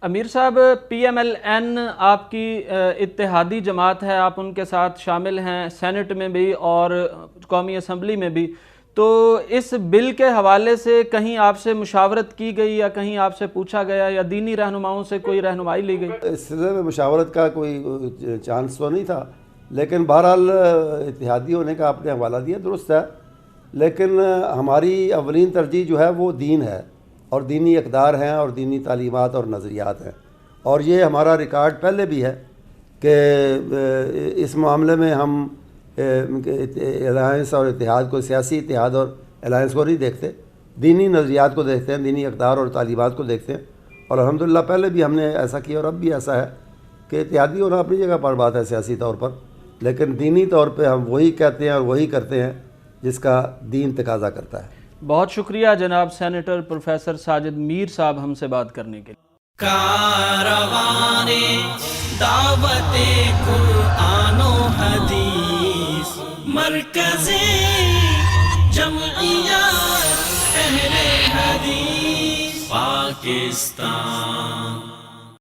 امیر صاحب، P M L N آپ کی اتحادی جماعت ہے، آپ ان کے ساتھ شامل ہیں سینٹ میں بھی اور قومی اسمبلی میں بھی، تو اس بل کے حوالے سے کہیں آپ سے مشاورت کی گئی یا کہیں آپ سے پوچھا گیا یا دینی رہنماؤں سے کوئی رہنمائی لی گئی؟ اس سلسلے میں مشاورت کا کوئی چانس تو نہیں تھا، لیکن بہرحال اتحادی ہونے کا آپ نے حوالہ دیا، درست ہے، لیکن ہماری اولین ترجیح جو ہے وہ دین ہے اور دینی اقدار ہیں اور دینی تعلیمات اور نظریات ہیں، اور یہ ہمارا ریکارڈ پہلے بھی ہے کہ اس معاملے میں ہم الائنس اور اتحاد کو، سیاسی اتحاد اور الائنس کو نہیں دیکھتے، دینی نظریات کو دیکھتے ہیں، دینی اقدار اور تعلیمات کو دیکھتے ہیں، اور الحمدللہ پہلے بھی ہم نے ایسا کیا اور اب بھی ایسا ہے کہ اتحادی ہونا اپنی جگہ پر بات ہے سیاسی طور پر، لیکن دینی طور پہ ہم وہی کہتے ہیں اور وہی کرتے ہیں جس کا دین تقاضا کرتا ہے۔ بہت شکریہ جناب سینیٹر پروفیسر ساجد میر صاحب ہم سے بات کرنے کے لیے۔ کاروان دعوت قرآن و حدیث، مرکز جمعیت اہل حدیث پاکستان۔